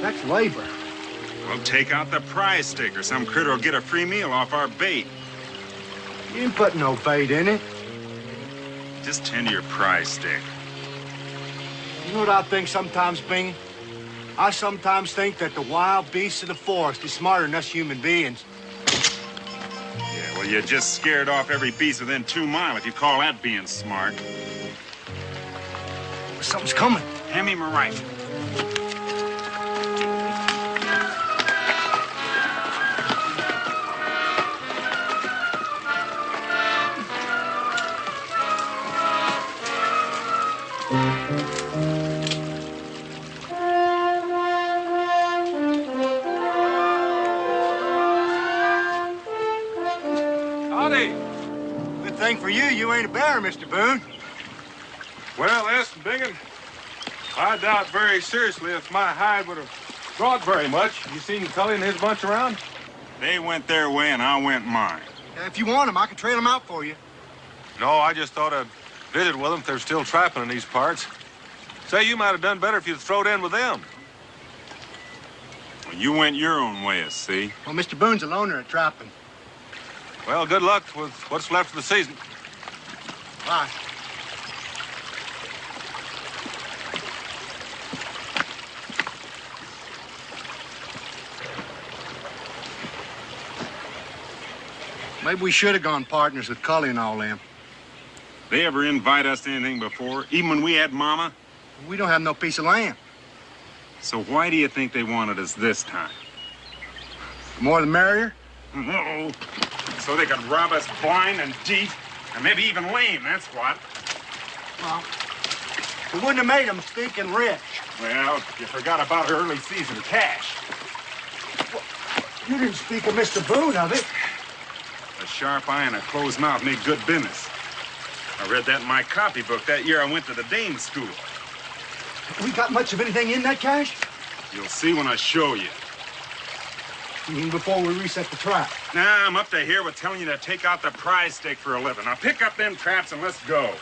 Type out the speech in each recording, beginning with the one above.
That's labor. Well, take out the prize stick or some critter will get a free meal off our bait. You ain't putting no bait in it. Just tend to your prize stick. You know what I think sometimes, Bing? I sometimes think that the wild beasts of the forest is smarter than us human beings. Yeah, well, you just scared off every beast within 2 miles if you call that being smart. Something's coming. Hand me my rifle. Good thing for you, you ain't a bear, Mr. Boone. Well, listen, Bingen, I doubt very seriously if my hide would have brought very much. You seen Cully and his bunch around? They went their way and I went mine. If you want them, I can trail them out for you. No, I just thought I'd visit with them if they're still trapping in these parts. Say, you might have done better if you'd throwed in with them. Well, you went your own way, see? Well, Mr. Boone's a loner at trapping. Well, good luck with what's left of the season. Bye. Maybe we should have gone partners with Cully and all them. They ever invite us to anything before, even when we had Mama? We don't have no piece of land. So why do you think they wanted us this time? The more the merrier? No. So they could rob us blind and deep, and maybe even lame, that's what. Well, we wouldn't have made them stinking rich. Well, you forgot about our early season cash. Well, you didn't speak of Mr. Boone, of it. A sharp eye and a closed mouth make good business. I read that in my copybook that year I went to the Dame school. We got much of anything in that cash? You'll see when I show you. You mean before we reset the trap? Nah, I'm up to here with telling you to take out the prize stick for a living. Now pick up them traps and let's go.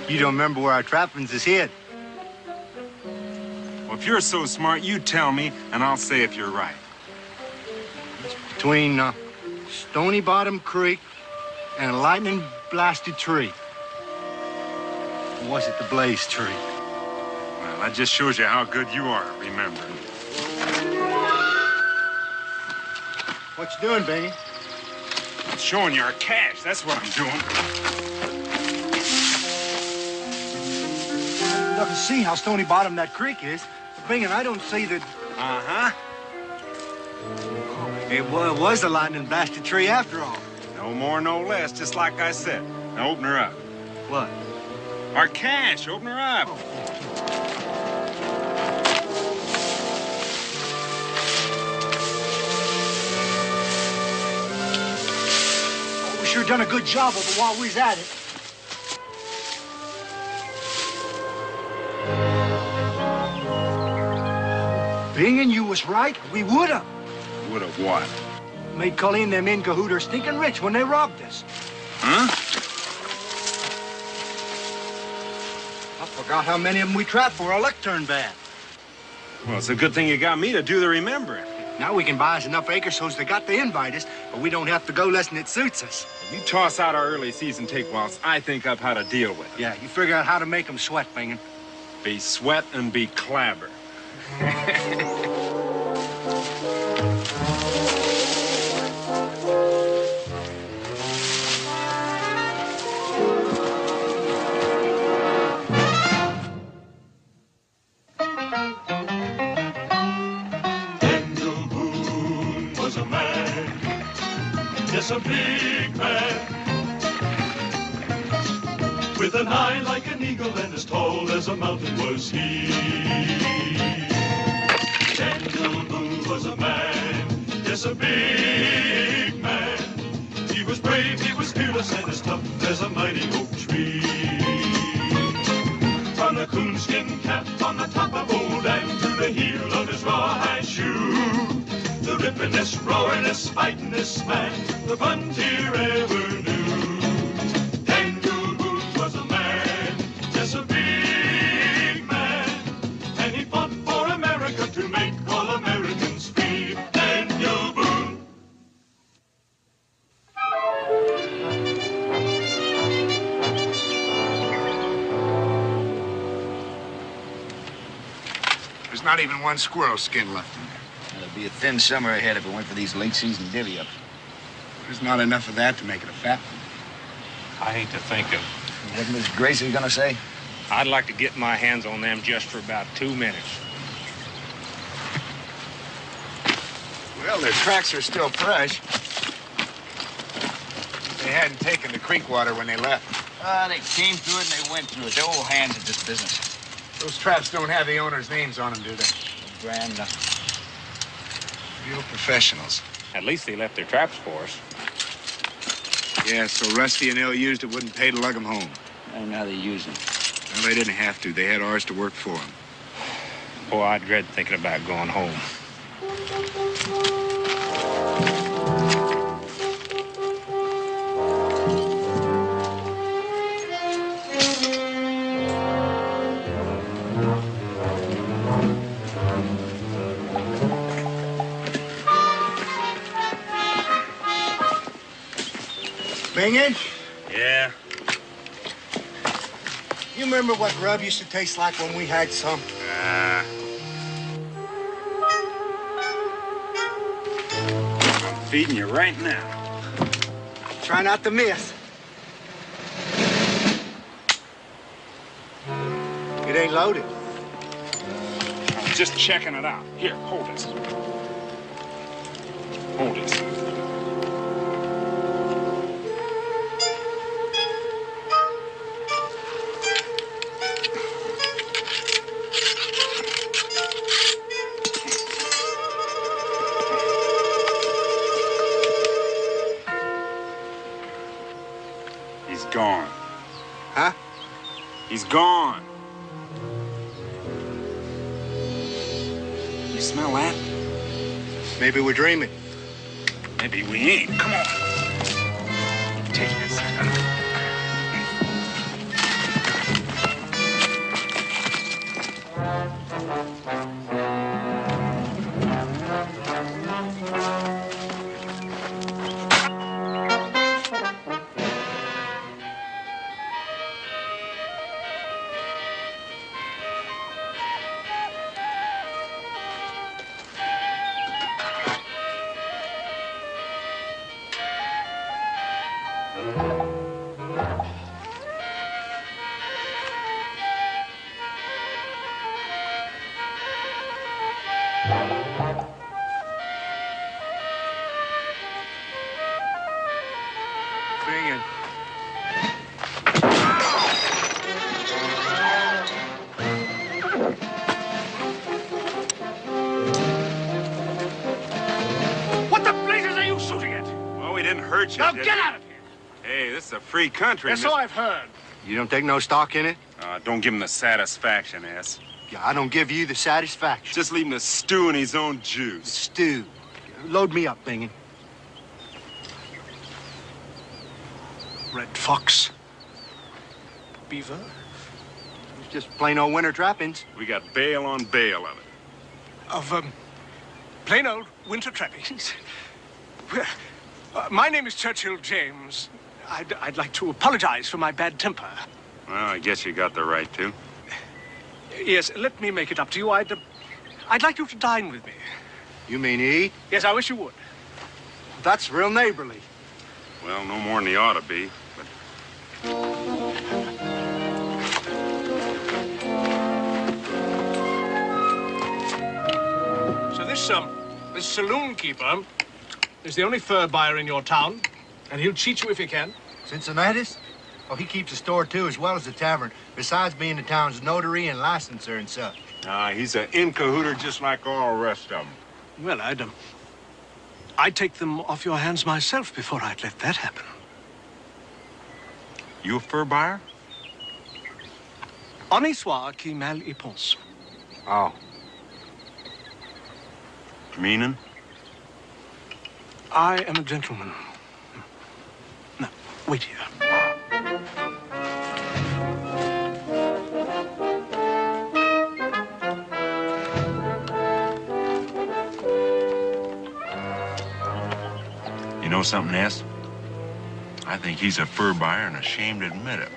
You don't remember where our trappings is hid. Well, if you're so smart, you tell me, and I'll say if you're right. It's between Stony Bottom Creek and a lightning-blasted tree. Or was it the Blaze tree? Well, that just shows you how good you are at remembering. What you doing, Benny? I'm showing you our cash. That's what I'm doing. You can see how Stony Bottom that creek is. But Bing, and I don't see that... Uh-huh. It was the lightning-blasted tree after all. No more, no less, just like I said. Now open her up. What? Our cash. Open her up. Oh, we sure done a good job of it while we was at it. Bing and you was right. We would have. Would have what? Made Cully and them in cahoot are stinking rich when they robbed us. Huh? I forgot how many of them we trapped for our luck turned bad. Well, it's a good thing you got me to do the remembering. Now we can buy us enough acres so's they got to invite us, but we don't have to go less than it suits us. You toss out our early season take whilst I think up how to deal with it. Yeah, you figure out how to make them sweat, Bingen. Be sweat and be clabber. Boone was a man, yes, a big man, with an eye like an eagle and as tall as a mountain was he. Daniel Boone was a man, yes, a big man. He was brave, he was fearless, and as tough as a mighty oak tree. From the coonskin cap on the top of old Dan to the heel of his rawhide shoe, the rippin'est, roaring'est, fighting'est man the frontier ever knew. Daniel Boone was a man, just a big man, and he fought for America to make all Americans free. Daniel Boone. There's not even one squirrel skin left. It'll be a thin summer ahead if it went for these late season divvy-ups. There's not enough of that to make it a fat one. I hate to think of. What Miss Gracie's gonna say? I'd like to get my hands on them just for about 2 minutes. Well, their tracks are still fresh. They hadn't taken the creek water when they left. They came through it and they went through it. They're old hands at this business. Those traps don't have the owner's names on them, do they? Grand nothing. Real professionals. At least they left their traps for us. Yeah, so rusty and ill-used it wouldn't pay to lug them home. I don't know how they use them. Well, they didn't have to. They had ours to work for them. Boy, I dread thinking about going home. Bingin'? Yeah? You remember what grub used to taste like when we had some? I'm feeding you right now. Try not to miss. It ain't loaded. I'm just checking it out. Here, hold this. Hold this. He's gone. Huh? He's gone. You smell that? Maybe we're dreaming. Maybe we ain't. Come on. Take this. Bingin'. What the blazes are you shooting at? Well, we didn't hurt you. Now did get we? out of here. Hey, this is a free country. That's all I've heard. You don't take no stock in it? Don't give him the satisfaction, S. Yeah, I don't give you the satisfaction. Just leave him to stew in his own juice. Stew. Load me up, Bingin'. Red fox. Beaver. It's just plain old winter trappings. We got bail on bail of it. Of, plain old winter trappings. Well, my name is Churchill James. I'd like to apologize for my bad temper. Well, I guess you got the right to. Yes, let me make it up to you. I'd like you to dine with me. You mean eat? Yes, I wish you would. That's real neighborly. Well, no more than he ought to be, but... So this saloon keeper is the only fur buyer in your town, and he'll cheat you if he can. Cincinnatus? Oh, he keeps a store, too, as well as a tavern, besides being the town's notary and licensor and such. He's an in-cahooter just like all the rest of them. Well, I'd take them off your hands myself before I'd let that happen. You a fur buyer? Honnête soit qui mal y pense. Oh. Meaning? I am a gentleman. Now, wait here. You know something, Ness? I think he's a fur buyer and ashamed to admit it.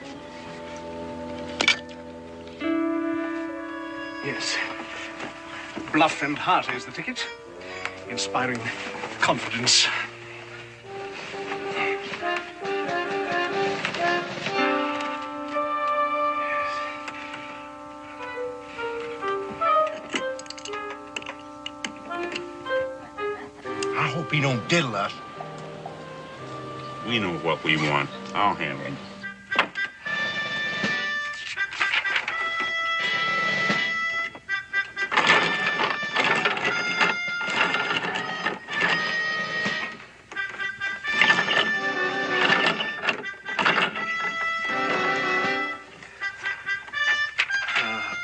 Yes. Bluff and hearty is the ticket. Inspiring confidence. I hope he don't diddle us. We know what we want. I'll handle him.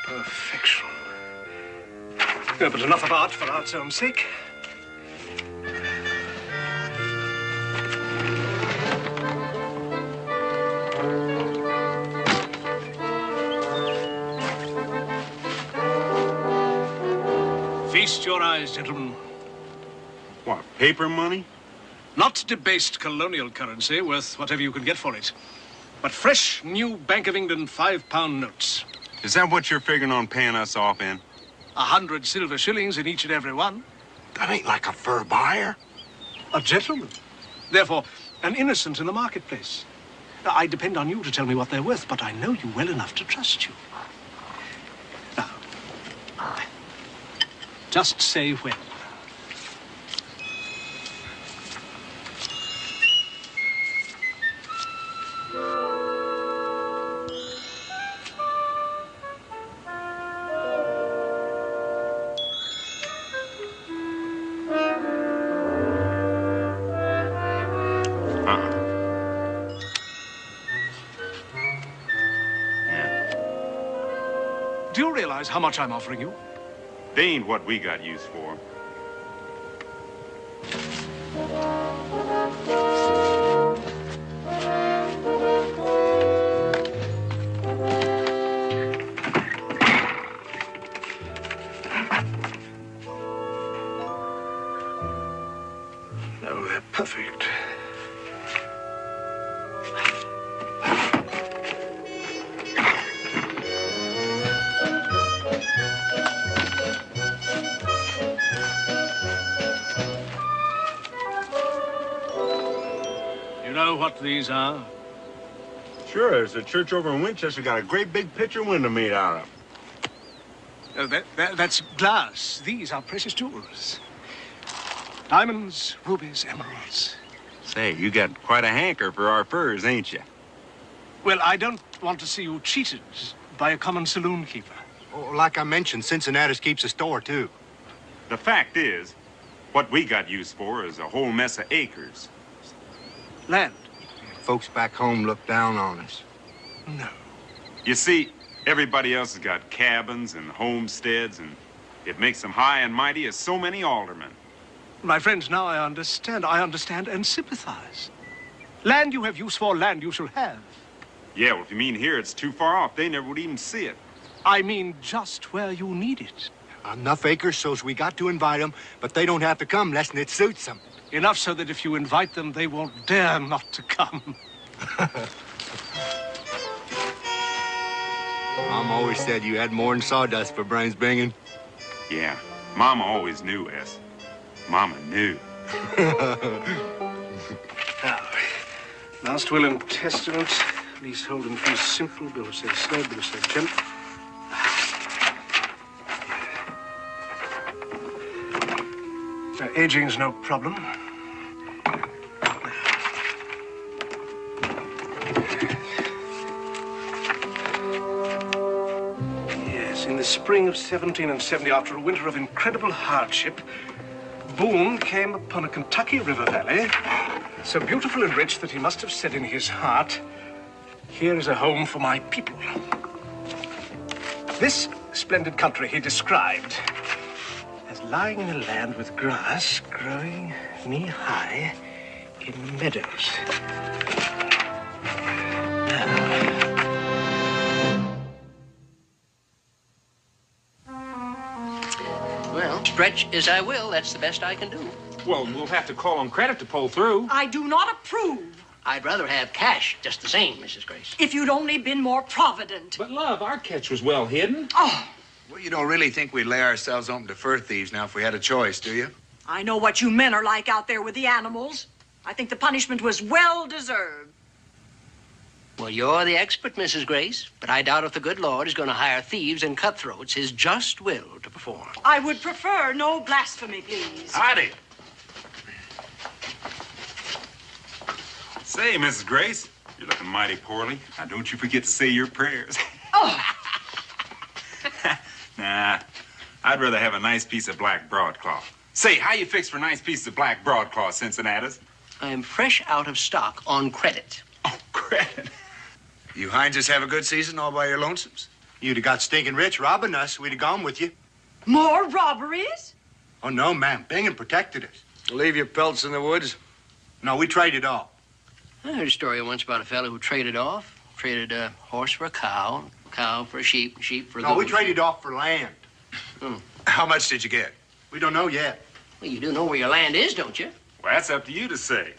Perfection. No, but enough of art for art's own sake. Feast your eyes, gentlemen. What, paper money? Not debased colonial currency worth whatever you can get for it, but fresh, new Bank of England £5 notes. Is that what you're figuring on paying us off in? 100 silver shillings in each and every one. That ain't like a fur buyer. A gentleman. Therefore, an innocent in the marketplace. Now, I depend on you to tell me what they're worth, but I know you well enough to trust you. Now, just say when. Do you realize how much I'm offering you? They ain't what we got use for. No, they're perfect. You know what these are? Sure, there's a church over in Winchester got a great big picture window made out of. That's glass. These are precious jewels. Diamonds, rubies, emeralds. Say, you got quite a hanker for our furs, ain't you? Well, I don't want to see you cheated by a common saloon keeper. Oh, like I mentioned, Cincinnatus keeps a store, too. The fact is, what we got use for is a whole mess of acres. Land? Folks back home look down on us. No. You see, everybody else has got cabins and homesteads, and it makes them high and mighty as so many aldermen. My friends, now I understand. I understand and sympathize. Land you have use for, land you shall have. Yeah, well, if you mean here, it's too far off. They never would even see it. I mean just where you need it. Enough acres so's we got to invite them, but they don't have to come less than it suits them. Enough so that if you invite them, they won't dare not to come. Mom always said you had more than sawdust for brains, Bingen. Yeah, Mama always knew, S. Mama knew. Now, last will and testament, leasehold and fee simple, bill of sale slow, bill of sale gent. Aging's no problem. Yes, in the spring of 1770, after a winter of incredible hardship, Boone came upon a Kentucky river valley, so beautiful and rich that he must have said in his heart, "Here is a home for my people." This splendid country he described as lying in a land with grass growing knee-high in meadows. Well, stretch as I will, that's the best I can do. Well, we'll have to call on credit to pull through. I do not approve. I'd rather have cash just the same, Mrs. Grace. If you'd only been more provident. But, love, our catch was well hidden. Oh, Well, you don't really think we'd lay ourselves open to fur thieves now if we had a choice, do you? I know what you men are like out there with the animals. I think the punishment was well deserved. Well, you're the expert, Mrs. Grace, but I doubt if the good Lord is going to hire thieves and cutthroats his just will to perform. I would prefer no blasphemy, please. Howdy. Say, Mrs. Grace, you're looking mighty poorly. Now, don't you forget to say your prayers. Oh, Nah, I'd rather have a nice piece of black broadcloth. Say, how you fix for nice pieces of black broadcloth, Cincinnatus? I am fresh out of stock on credit. Oh, credit. You Heinzes have a good season all by your lonesomes? You'd have got stinking rich robbing us. We'd have gone with you. more robberies? Oh, no, ma'am. Bingen protected us. Leave your pelts in the woods? No, we traded off. I heard a story once about a fellow who traded a horse for a cow for a sheep, sheep for a No, we goat. traded off for land. How much did you get? We don't know yet. Well, you do know where your land is, don't you? Well, that's up to you to say.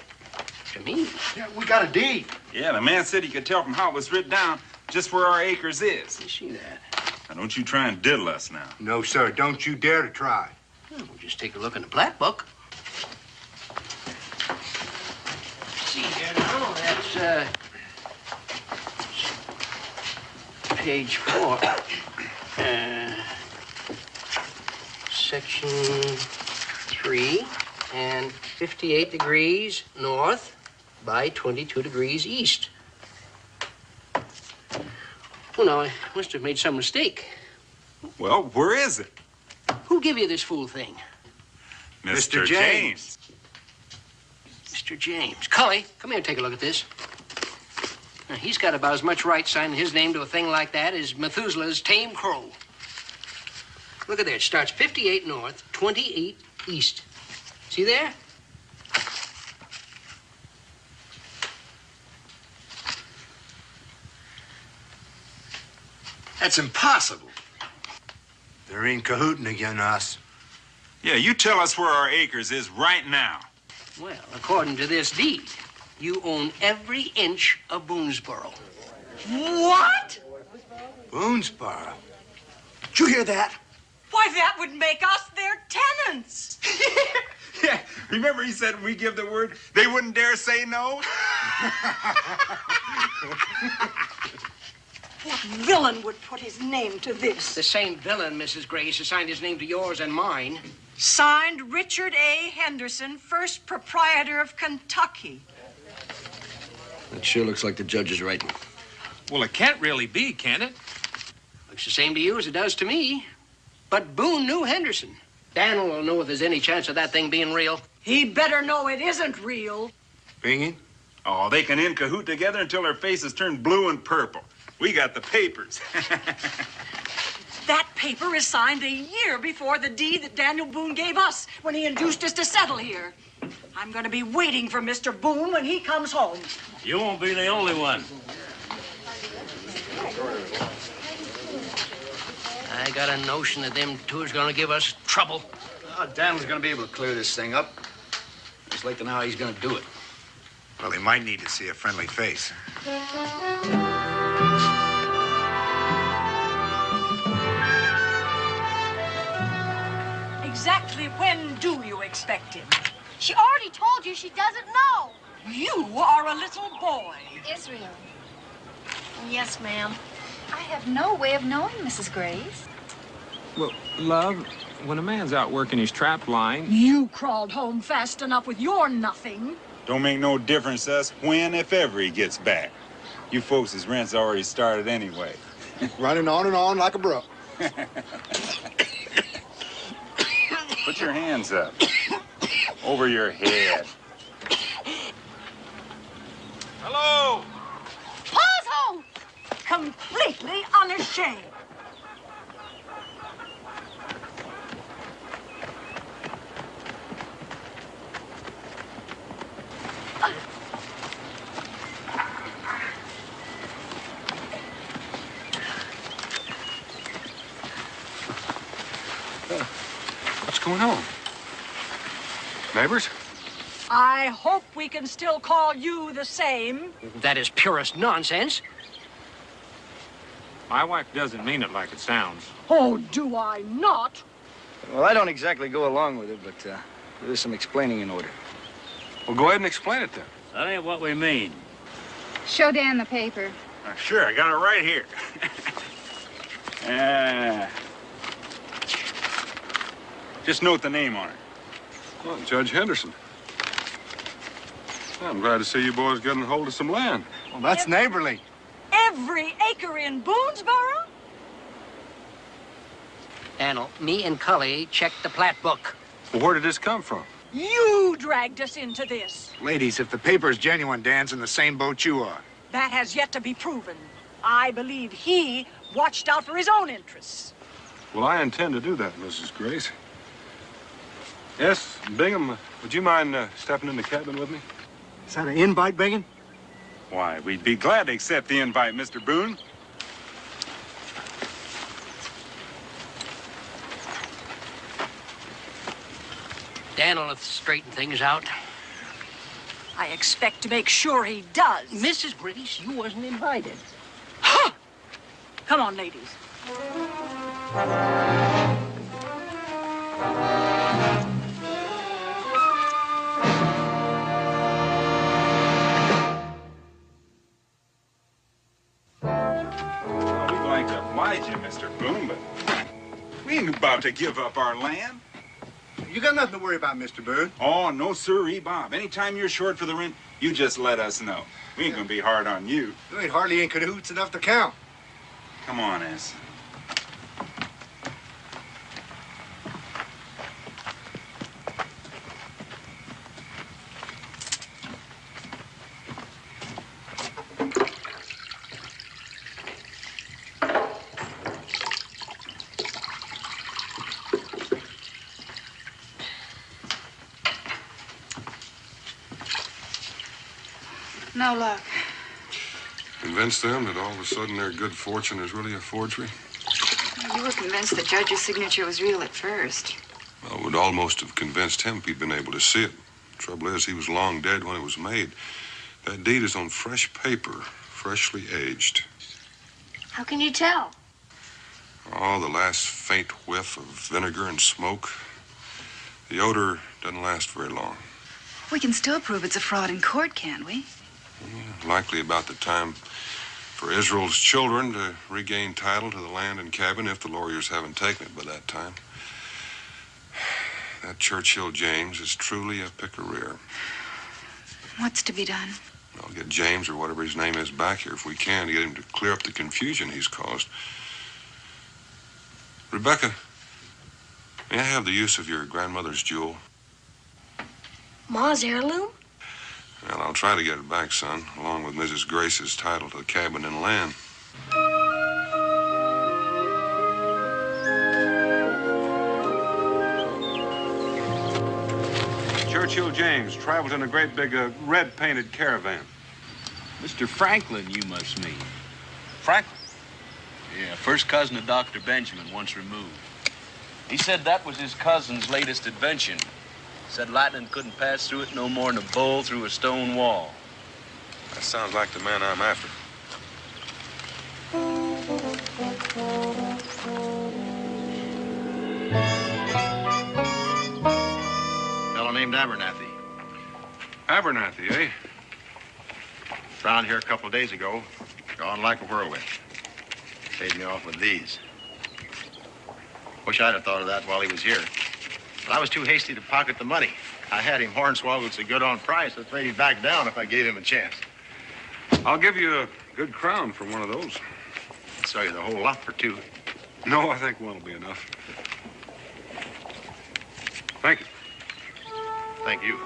To me. Yeah, we got a deed. Yeah, the man said he could tell from how it was written down just where our acres is. You see that? Now, don't you try and diddle us now. No, sir. Don't you dare to try. Well, we'll just take a look in the plat book. See here now, that's, page 4. Section 3, and 58 degrees north by 22 degrees east. Well, now, I must have made some mistake. Well, where is it? Who give you this fool thing? Mr. James. Mr. James. Cully, come here and take a look at this. Now, he's got about as much right signing his name to a thing like that as Methuselah's tame crow. Look at there. It starts 58 north, 28 east. See there? That's impossible. They're in cahooting against us. Yeah, you tell us where our acres is right now. Well, according to this deed, you own every inch of Boonesboro. What? Boonesboro. Did you hear that? Why, that would make us their tenants. Yeah, remember he said when we give the word, they wouldn't dare say no? What villain would put his name to this? The same villain, Mrs. Grace, assigned his name to yours and mine. Signed, Richard A. Henderson, first proprietor of Kentucky. That sure looks like the judge's writing. Well, it can't really be, can it? Looks the same to you as it does to me. But Boone knew Henderson. Daniel will know if there's any chance of that thing being real. He better know it isn't real. Bingen? Oh, they can in cahoot together until their faces turn blue and purple. We got the papers. That paper is signed a year before the deed that Daniel Boone gave us when he induced us to settle here. I'm going to be waiting for Mr. Boone when he comes home. You won't be the only one. I got a notion that them two is going to give us trouble. Oh, Daniel's gonna be able to clear this thing up. Just like to know how he's gonna do it. Well, he might need to see a friendly face. do you expect him? She already told you she doesn't know. You are a little boy. Israel. Yes, ma'am. I have no way of knowing, Mrs. Grace. Well, love, when a man's out working his trap line... You crawled home fast enough with your nothing. Don't make no difference to us when, if ever, he gets back. You folks' rent's already started anyway. Running on and on like a brook. Put your hands up. Over your head. Hello! Pa's home! Completely unashamed. What's going on? Neighbors? I hope we can still call you the same. That is purest nonsense. My wife doesn't mean it like it sounds. Oh, do I not? Well, I don't exactly go along with it, but there's some explaining in order. Well, go ahead and explain it then. That ain't what we mean. Show Dan the paper. Sure, I got it right here. Just note the name on it. Well, Judge Henderson. I'm glad to see you boys getting hold of some land. Well, that's neighborly. Every acre in Boonesboro? Daniel, me and Cully checked the plat book. Well, where did this come from? You dragged us into this. Ladies, if the paper's genuine, Dan's in the same boat you are. That has yet to be proven. I believe he watched out for his own interests. Well, I intend to do that, Mrs. Grace. Yes, Bingham, would you mind stepping in the cabin with me? Is that an invite, Bacon? Why, we'd be glad to accept the invite, Mr. Boone. Daniel will straighten things out. I expect to make sure he does. Mrs. Grace, you wasn't invited. Ha! Come on, ladies. We'd like to oblige you, Mr. Boone, but we ain't about to give up our land. You got nothing to worry about, Mr. Boone. Oh, no, sirree, Bob. Anytime you're short for the rent, you just let us know. We ain't gonna be hard on you. You ain't hardly in cahoots enough to count. Come on, S. No luck. Convince them that all of a sudden their good fortune is really a forgery? You were convinced the judge's signature was real at first. Well, it would almost have convinced him if he'd been able to see it. Trouble is, he was long dead when it was made. That deed is on fresh paper, freshly aged. How can you tell? Oh, the last faint whiff of vinegar and smoke. The odor doesn't last very long. We can still prove it's a fraud in court, can't we? Yeah, likely about the time for Israel's children to regain title to the land and cabin if the lawyers haven't taken it by that time. That Churchill James is truly a pick-a-rear. What's to be done? I'll get James or whatever his name is back here if we can to get him to clear up the confusion he's caused. Rebecca, may I have the use of your grandmother's jewel? Ma's heirloom? Well, I'll try to get it back, son, along with Mrs. Grace's title to the cabin and land. Churchill James travels in a great big red-painted caravan. Mr. Franklin, you must mean. Franklin? Yeah, first cousin of Dr. Benjamin, once removed. He said that was his cousin's latest invention. Said lightning couldn't pass through it no more than a bull through a stone wall. That sounds like the man I'm after. named Abernathy. Abernathy, eh? Found here a couple of days ago. Gone like a whirlwind. Paid me off with these. Wish I'd have thought of that while he was here. But I was too hasty to pocket the money. I had him hornswoggled so good on price, I afraid he'd back down if I gave him a chance. I'll give you a good crown for one of those. I'll sell you the whole lot for 2. No, I think one will be enough. Thank you. Thank you.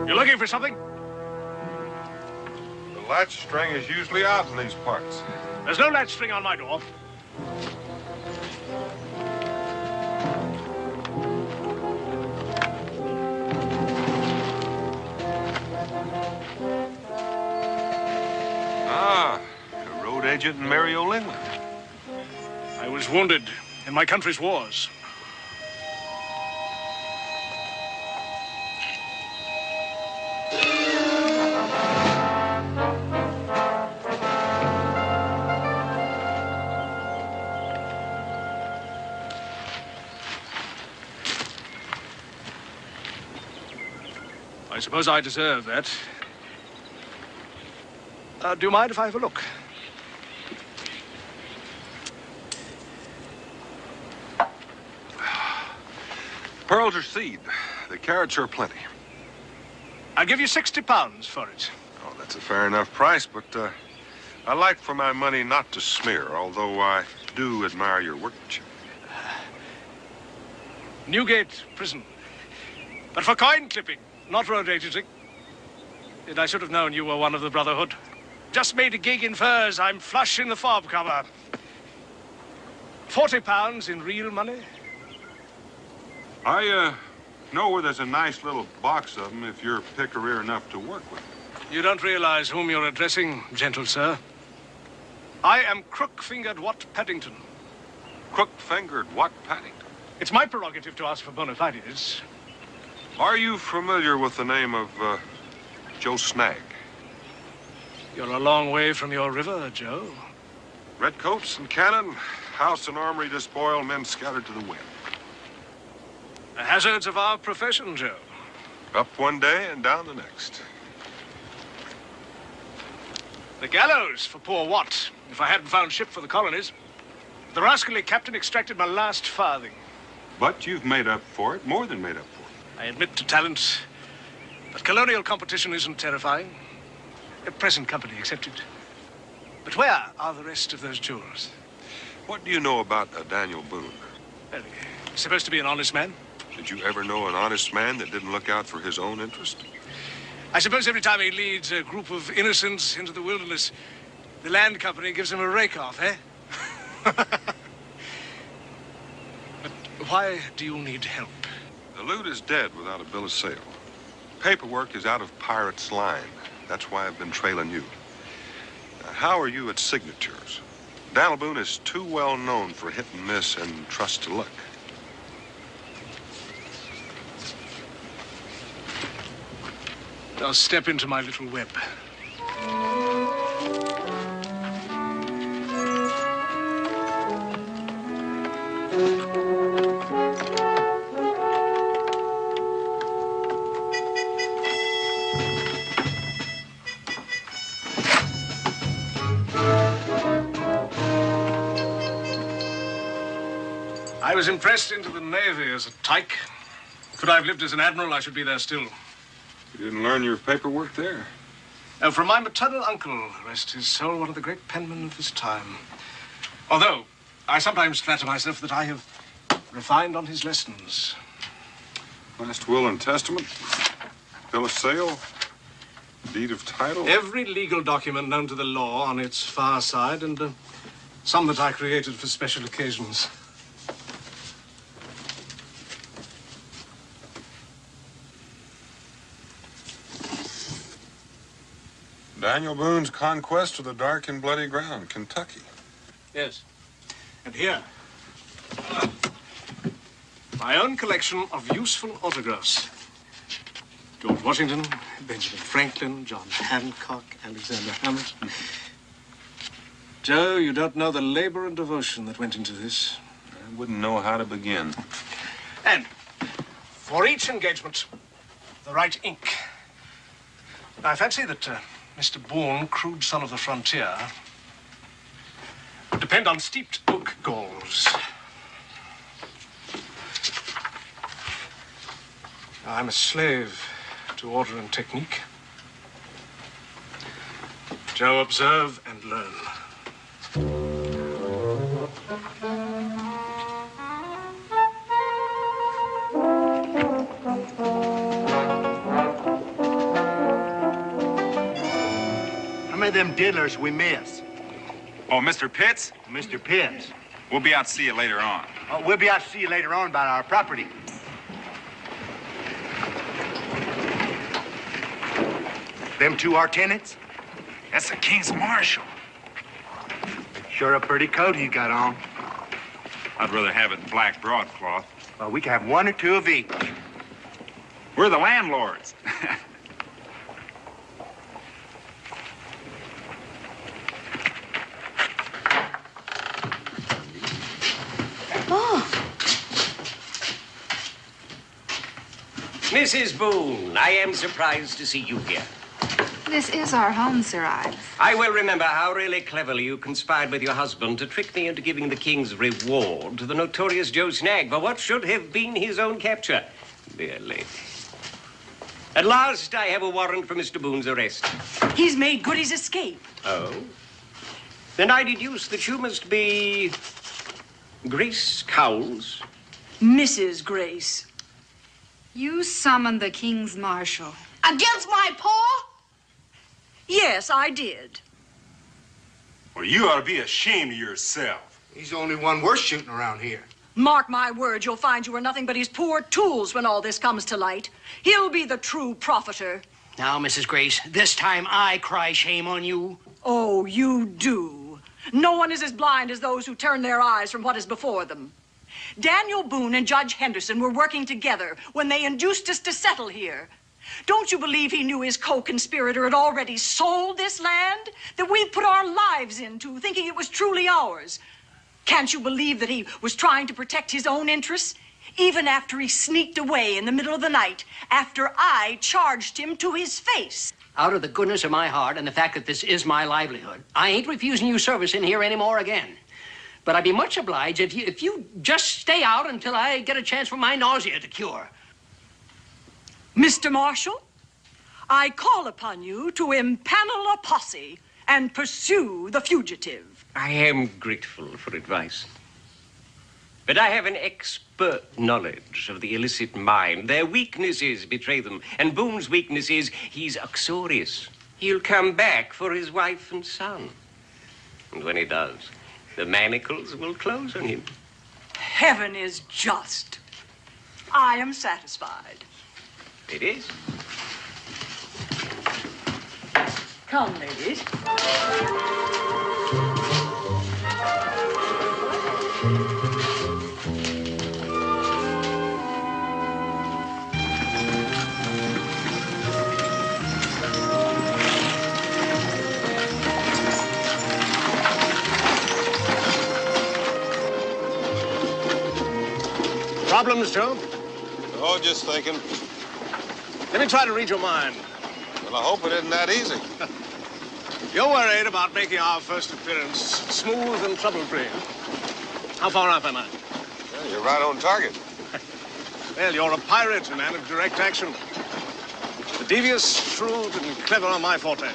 Looking for something? The latch string is usually out in these parts. There's no latch string on my door. Ah, a road agent in Mary O'Lingland. I was wounded in my country's wars. I suppose I deserve that. Do you mind if I have a look? Pearls are seed. The carats are plenty. I'll give you £60 for it. Oh, that's a fair enough price, but I like for my money not to smear, although I do admire your workmanship. Newgate Prison. But for coin clipping, not road agency. And I should have known you were one of the Brotherhood. Just made a gig in furs. I'm flush in the fob cover. £40 in real money. I know where there's a nice little box of them if you're pick-a-rear enough to work with. You don't realize whom you're addressing, gentle sir. I am Crook-fingered Wat Paddington. Crook-fingered Wat Paddington? It's my prerogative to ask for bona fides. Are you familiar with the name of Joe Snag? You're a long way from your river, Joe. Redcoats and cannon, house and armory despoiled, men scattered to the wind. The hazards of our profession, Joe. Up one day and down the next. The gallows for poor Watt, if I hadn't found ship for the colonies. The rascally captain extracted my last farthing. But you've made up for it, more than made up for it. I admit to talent, but colonial competition isn't terrifying. Present company accepted. But where are the rest of those jewels? What do you know about Daniel Boone? Well, he's supposed to be an honest man. Did you ever know an honest man that didn't look out for his own interest? I suppose every time he leads a group of innocents into the wilderness, the land company gives him a rake-off, eh? But why do you need help? The loot is dead without a bill of sale. Paperwork is out of pirate's line. That's why I've been trailing you. Now, how are you at signatures? Daniel Boone is too well known for hit and miss and trust to luck. I'll step into my little web. I was impressed into the Navy as a tyke. Could I have lived as an admiral, I should be there still. You didn't learn your paperwork there? From my maternal uncle, rest his soul, one of the great penmen of his time. Although, I sometimes flatter myself that I have refined on his lessons. Last will and testament, bill of sale, deed of title. Every legal document known to the law on its far side, and some that I created for special occasions. Daniel Boone's conquest of the dark and bloody ground, Kentucky. Yes. And here, my own collection of useful autographs. George Washington, Benjamin Franklin, John Hancock, Alexander Hamilton. Joe, you don't know the labor and devotion that went into this. I wouldn't know how to begin. And for each engagement, the right ink. I fancy that Mr. Boone, crude son of the frontier, would depend on steeped oak galls. I'm a slave to order and technique. Joe, observe and learn. How many of them diddlers we miss? Oh, Mr. Pitts? Mr. Pitts. We'll be out to see you later on. We'll be out to see you later on about our property. Them two our tenants? That's the King's Marshal. Sure a pretty coat he got on. I'd rather have it in black broadcloth. Well, we can have one or two of each. We're the landlords. Mrs. Boone, I am surprised to see you here. This is our home, Sir Ives. I well remember how really cleverly you conspired with your husband to trick me into giving the king's reward to the notorious Joe Snag for what should have been his own capture. Dear lady. At last, I have a warrant for Mr. Boone's arrest. He's made good his escape. Oh? Then I deduce that you must be Grace Cowles. Mrs. Grace. You summoned the King's Marshal. Against my paw? Yes, I did. Well, you ought to be ashamed of yourself. He's the only one worth shooting around here. Mark my words, you'll find you are nothing but his poor tools when all this comes to light. He'll be the true profiter. Now, Mrs. Grace, this time I cry shame on you. Oh, you do. No one is as blind as those who turn their eyes from what is before them. Daniel Boone and Judge Henderson were working together when they induced us to settle here. Don't you believe he knew his co-conspirator had already sold this land that we put our lives into, thinking it was truly ours? Can't you believe that he was trying to protect his own interests, even after he sneaked away in the middle of the night, after I charged him to his face? Out of the goodness of my heart and the fact that this is my livelihood, I ain't refusing you service in here anymore again. But I'd be much obliged if you just stay out until I get a chance for my nausea to cure. Mr. Marshal, I call upon you to impanel a posse and pursue the fugitive. I am grateful for advice. But I have an expert knowledge of the illicit mind. Their weaknesses betray them. And Boone's weakness is he's uxorious. He'll come back for his wife and son. And when he does, the manacles will close on him. Heaven is just. I am satisfied. It is. Come, ladies. Problems, Joe? Oh, just thinking. Let me try to read your mind. Well, I hope it isn't that easy. You're worried about making our first appearance smooth and trouble-free. How far off am I? Yeah, you're right on target. Well, you're a pirate, a man of direct action. The devious, shrewd, and clever are my forte.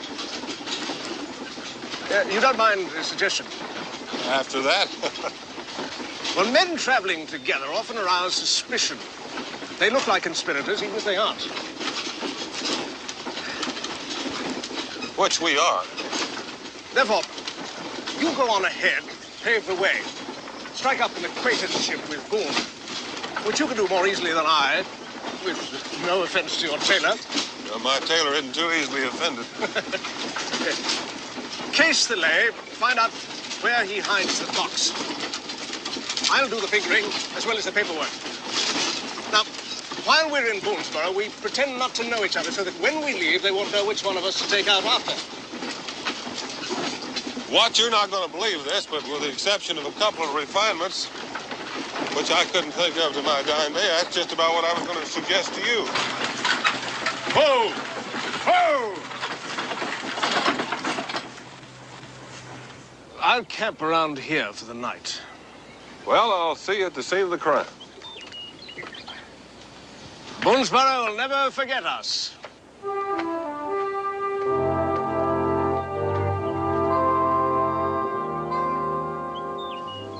You don't mind a suggestion? After that? Well, men traveling together often arouse suspicion. They look like conspirators, even if they aren't. Which we are. Therefore, you go on ahead, pave the way. Strike up an acquaintanceship with Boone, which you can do more easily than I, with no offense to your tailor. Well, my tailor isn't too easily offended. Case the lay, find out where he hides the box. I'll do the figuring as well as the paperwork. Now, while we're in Boonesboro, we pretend not to know each other so that when we leave, they won't know which one of us to take out after. What, you're not going to believe this, but with the exception of a couple of refinements, which I couldn't think of to my dying day, that's just about what I was going to suggest to you. Whoa! Whoa! I'll camp around here for the night. Well, I'll see you at the scene of the crime. Boonesboro will never forget us.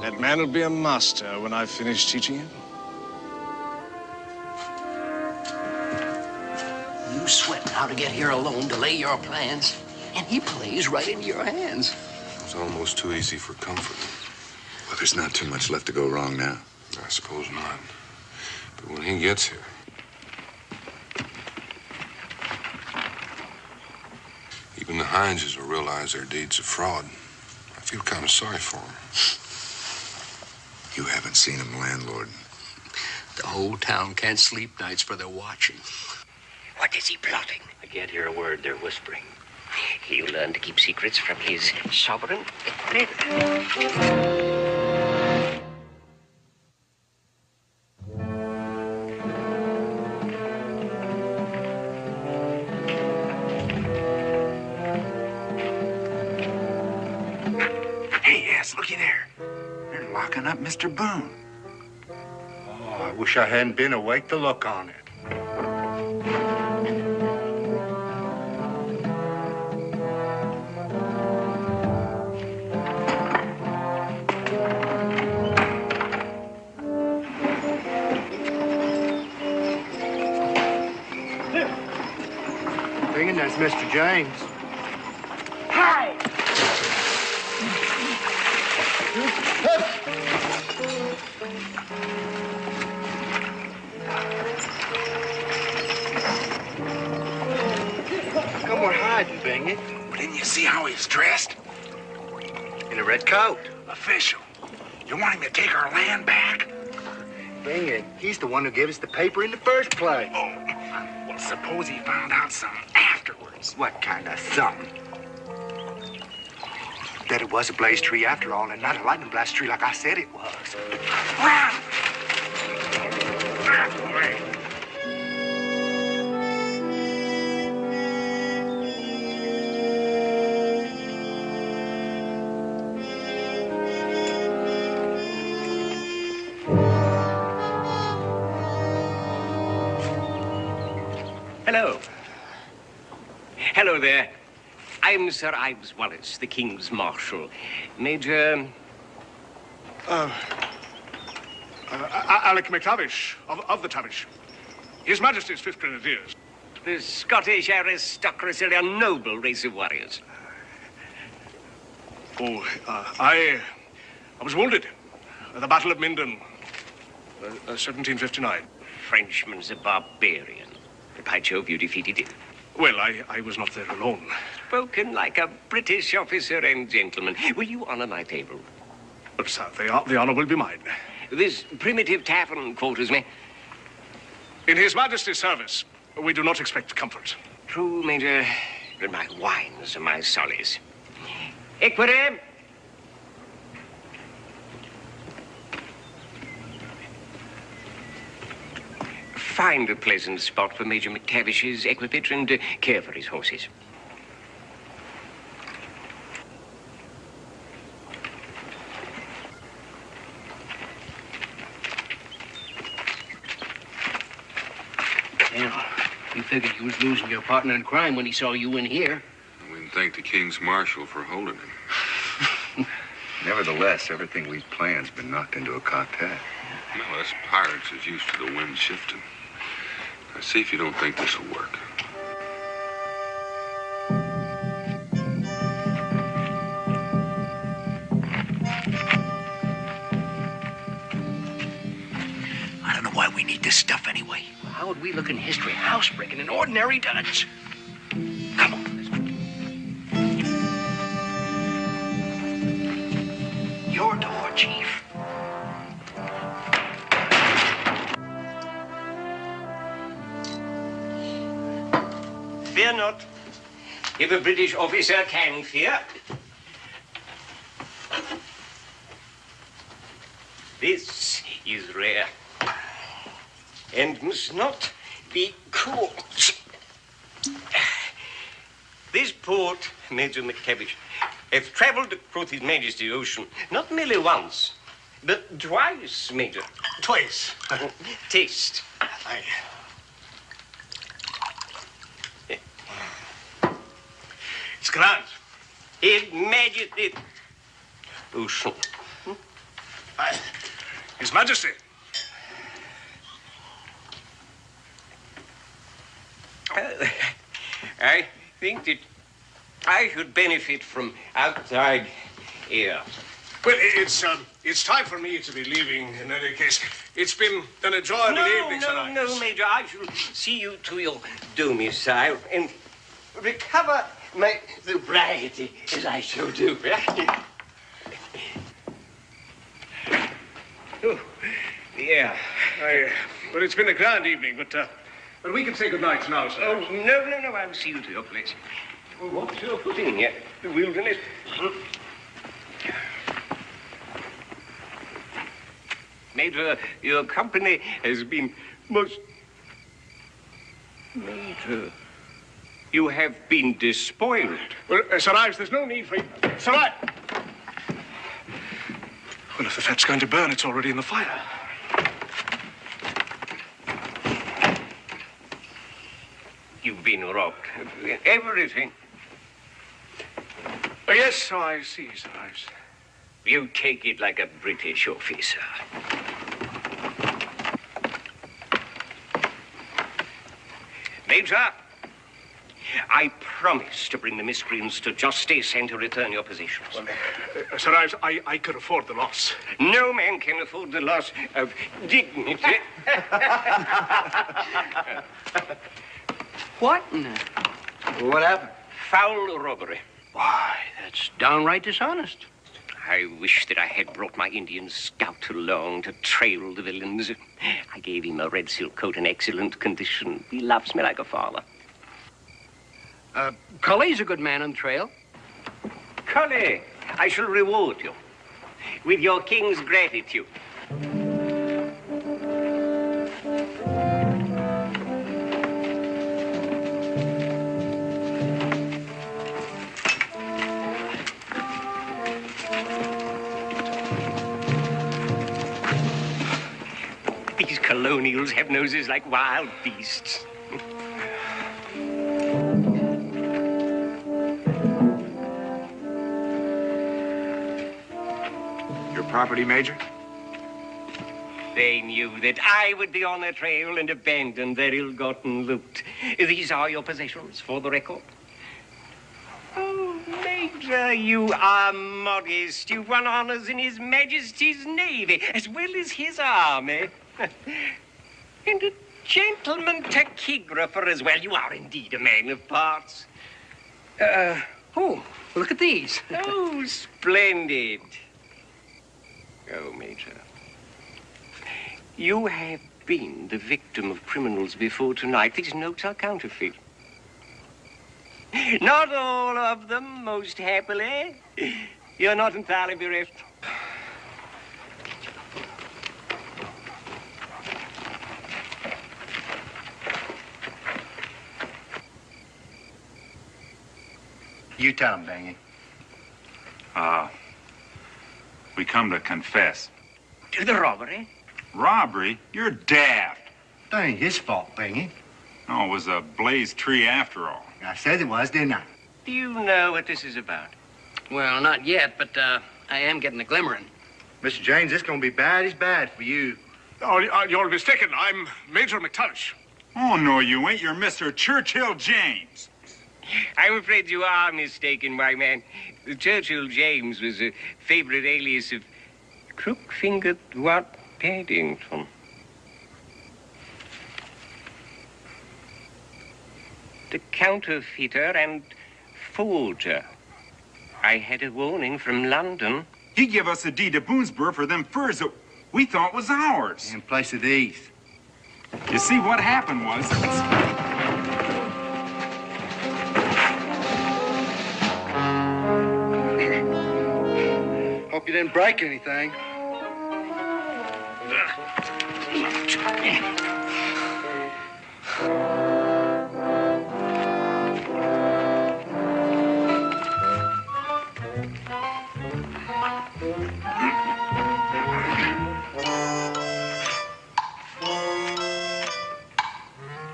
That man will be a master when I finish teaching him. You sweat how to get here alone to lay your plans, and he plays right into your hands. It's almost too easy for comfort. Well, there's not too much left to go wrong now. I suppose not. But when he gets here, even the Hineses will realize their deeds of fraud. I feel kind of sorry for them. You haven't seen him, landlord. The whole town can't sleep nights for their watching. What is he plotting? I can't hear a word they're whispering. He'll learn to keep secrets from his sovereign. Hey, yes, looky there. They're locking up Mr. Boone. Oh, I wish I hadn't been awake to look on it. Thinking that's Mr. James. Hi! Come, we're hiding, Bingy. Didn't you see how he's dressed? In a red coat. Official. You want him to take our land back? Bingy, he's the one who gave us the paper in the first place. Oh, well, suppose he found out something afterwards. What kind of something? That it was a blaze tree after all, and not a lightning blast tree like I said it was. Run! Hello. Hello there. I'm Sir Ives Wallace, the King's Marshal. Major... Alec McTavish, of the Tavish. His Majesty's 5th Grenadiers. The Scottish aristocracy are a noble race of warriors. Oh, I was wounded at the Battle of Minden, 1759. Frenchman's a barbarian. But by Jove, you defeated him. Well, I was not there alone. Spoken like a British officer and gentleman. Will you honor my table? But, sir, the honor will be mine. This primitive tavern quarters me. In His Majesty's service, we do not expect comfort. True, Major, but my wines are my solace. Equity! Find a pleasant spot for Major McTavish's equipage and care for his horses. Yeah, you figured you was losing your partner in crime when he saw you in here. We can thank the King's Marshal for holding him. Nevertheless, everything we've planned's been knocked into a cocktail. No, us pirates is used to the wind shifting. Now, see if you don't think this will work. I don't know why we need this stuff anyway. Well, how would we look in history? Housebreaking and ordinary duds. Come on. Your door, Chief. Fear not. If a British officer can fear. This is rare. And must not be caught. This port, Major McTavish, have travelled across His Majesty's ocean not merely once, but twice, Major. Twice? Taste. Aye. It's grand. His Majesty. Ocean. Aye. His Majesty. I think that I should benefit from outside air. Well, it's time for me to be leaving in any case. It's been an enjoyable evening, Sir Ives. No, Major. I shall see you to your domicile and recover my sobriety as I shall do. Oh, yeah. Well, it's been a grand evening, but we can say good night now, sir. Oh, no. I'll see you to your place. What's your footing here? The wilderness? Major, your company has been most... Major, you have been despoiled. Well, Sir Ives, there's no need for you. Sir Ives! Well, if the fat's going to burn, it's already in the fire. You've been robbed. Everything. Oh, yes, so I see, Sir Ives. You take it like a British officer. Major, I promise to bring the miscreants to justice and to return your possessions. Well, Sir Ives, I could afford the loss. No man can afford the loss of dignity. What? What happened? Foul robbery. Why, that's downright dishonest. I wish that I had brought my Indian scout along to trail the villains. I gave him a red silk coat in excellent condition. He loves me like a father. Cully's a good man on the trail. Cully, I shall reward you with your king's gratitude. These colonials have noses like wild beasts. Your property, Major? They knew that I would be on their trail and abandon their ill-gotten loot. These are your possessions for the record. Oh, Major, you are modest. You've won honors in His Majesty's Navy, as well as his army. And a gentleman tachygrapher as well. You are indeed a man of parts. Oh, look at these. Oh, splendid. Oh, Major. You have been the victim of criminals before tonight. These notes are counterfeit. Not all of them, most happily. You're not entirely bereft. You tell him, Bangy. We come to confess. To the robbery? Robbery? You're daft. That ain't his fault, Bangy. No, it was a blazed tree after all. I said it was, didn't I? Do you know what this is about? Well, not yet, but I am getting a glimmering. Mr. James, this gonna be bad as bad for you. Oh, you're mistaken. I'm Major McTush. Oh, no, you ain't. You're Mr. Churchill James. I'm afraid you are mistaken, my man. Churchill James was a favorite alias of Crook-fingered Watt Paddington. The counterfeiter and forger. I had a warning from London. He gave us a deed to Boonesboro for them furs that we thought was ours. In place of these. You see, what happened was... Hope you didn't break anything.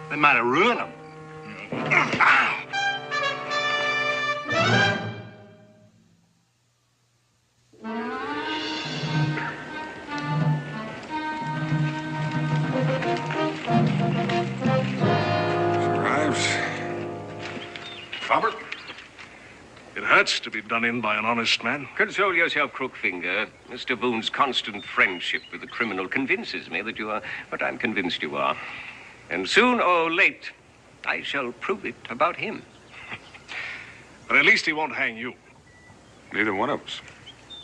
They might have ruined them. Robert, it hurts to be done in by an honest man. Console yourself, Crookfinger. Mr. Boone's constant friendship with the criminal convinces me that you are what I'm convinced you are. And soon or late, I shall prove it about him. But at least he won't hang you. Neither one of us.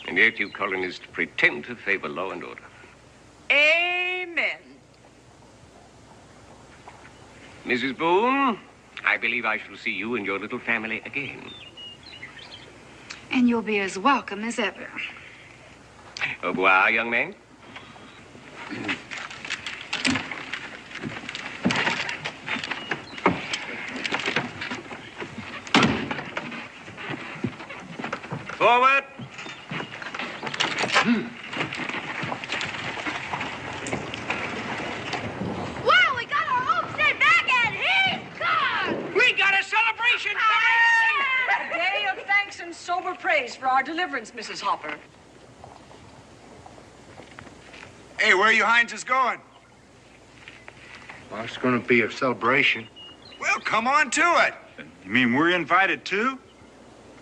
And yet you colonists pretend to favor law and order. Amen. Mrs. Boone, I believe I shall see you and your little family again. And you'll be as welcome as ever. Au revoir, young man. Forward. Wow, we got our homestead back and he's gone! We got a celebration! A day of thanks and sober praise for our deliverance, Mrs. Hopper. Hey, where are you Heinzes going? Well, it's gonna be a celebration. Well, come on to it. You mean we're invited too?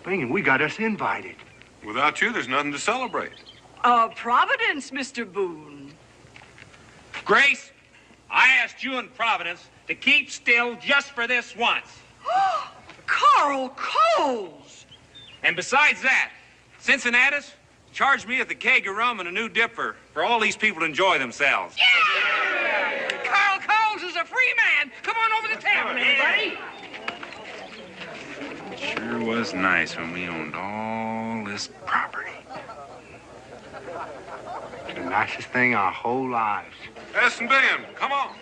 Man, we got us invited. Without you, there's nothing to celebrate. Providence, Mr. Boone. Grace, I asked you and Providence to keep still just for this once. Carl Coles! And besides that, Cincinnatus charged me with a keg of rum and a new dipper for all these people to enjoy themselves. Yeah! Carl Coles is a free man. Come on over to the tavern, everybody. Sure was nice when we owned all this property. It's the nicest thing our whole lives. S and Ben, come on.